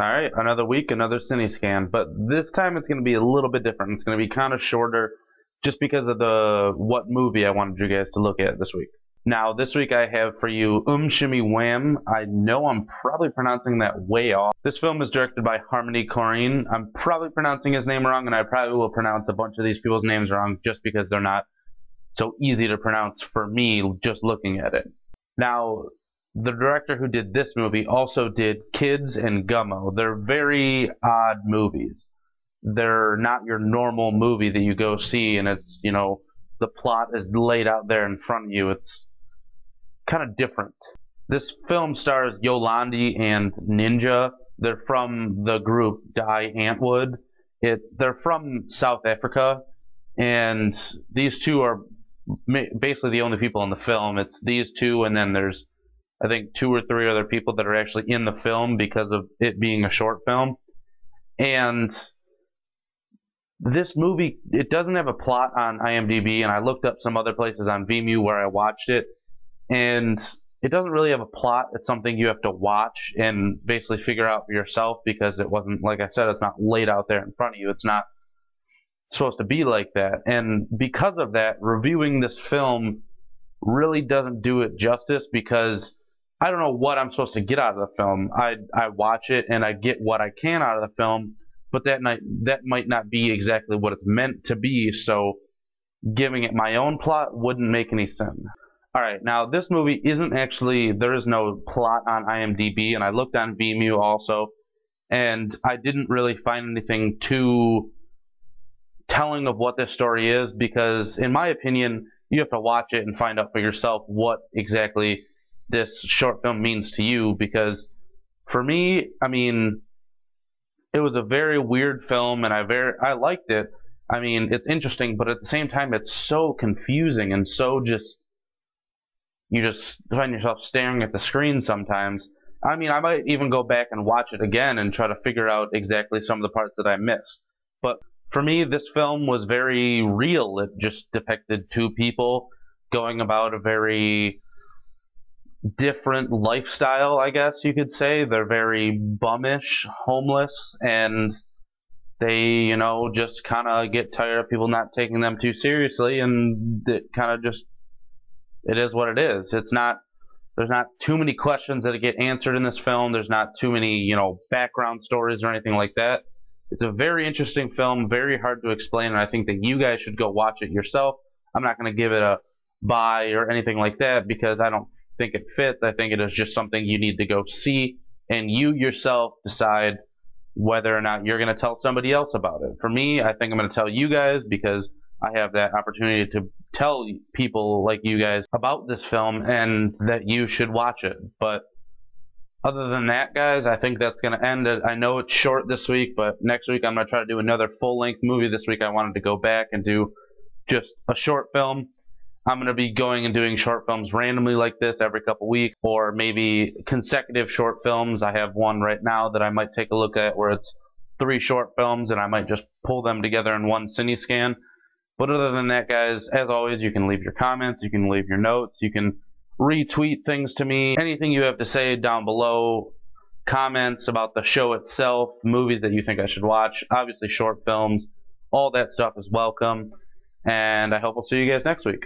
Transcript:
Alright, another week, another Cine Scan, but this time it's going to be a little bit different. It's going to be kind of shorter just because of what movie I wanted you guys to look at this week. Now, this week I have for you Umshini Wam. I know I'm probably pronouncing that way off. This film is directed by Harmony Korine. I'm probably pronouncing his name wrong, and I probably will pronounce a bunch of these people's names wrong just because they're not so easy to pronounce for me just looking at it. Now, the director who did this movie also did Kids and Gummo. They're very odd movies. They're not your normal movie that you go see and it's, the plot is laid out there in front of you. It's kind of different. This film stars Yolandi and Ninja. They're from the group Die Antwoord. They're from South Africa, and these two are basically the only people in the film. It's these two, and then there's I think 2 or 3 other people that are actually in the film because of it being a short film. And this movie, it doesn't have a plot on IMDb, and I looked up some other places on Vimeo where I watched it, and it doesn't really have a plot. It's something you have to watch and basically figure out for yourself because it wasn't, like I said, it's not laid out there in front of you. It's not supposed to be like that. And because of that, reviewing this film really doesn't do it justice because I don't know what I'm supposed to get out of the film. I watch it and I get what I can out of the film, but that might not be exactly what it's meant to be, so giving it my own plot wouldn't make any sense. Alright, now this movie isn't actually, there is no plot on IMDb, and I looked on Vimeo also, and I didn't really find anything too telling of what this story is because, in my opinion, you have to watch it and find out for yourself what exactly this short film means to you, because for me, it was a very weird film and I liked it. It's interesting, but at the same time it's so confusing and so you just find yourself staring at the screen sometimes. I might even go back and watch it again and try to figure out exactly some of the parts that I missed. But for me, this film was very real. It just depicted 2 people going about a very different lifestyle, I guess you could say. They're very bummish, homeless, and they, just kind of get tired of people not taking them too seriously, and it kind of just, it is what it is. There's not too many questions that get answered in this film. There's not too many, background stories or anything like that. It's a very interesting film, very hard to explain, and I think that you guys should go watch it yourself. I'm not going to give it a buy or anything like that because I don't think it fits. I think it is just something you need to go see and you yourself decide whether or not you're going to tell somebody else about it. For me, I think I'm going to tell you guys because I have that opportunity to tell people like you guys about this film and that you should watch it. But other than that, guys, I think that's going to end it. I know it's short this week, but next week I'm going to try to do another full-length movie. This week I wanted to go back and do just a short film. I'm going to be going and doing short films randomly like this every couple weeks, or maybe consecutive short films. I have one right now that I might take a look at where it's 3 short films and I might just pull them together in one Cine Scan. But other than that, guys, as always, you can leave your comments, you can leave your notes, you can retweet things to me. Anything you have to say down below, comments about the show itself, movies that you think I should watch, obviously short films, all that stuff is welcome. And I hope I'll see you guys next week.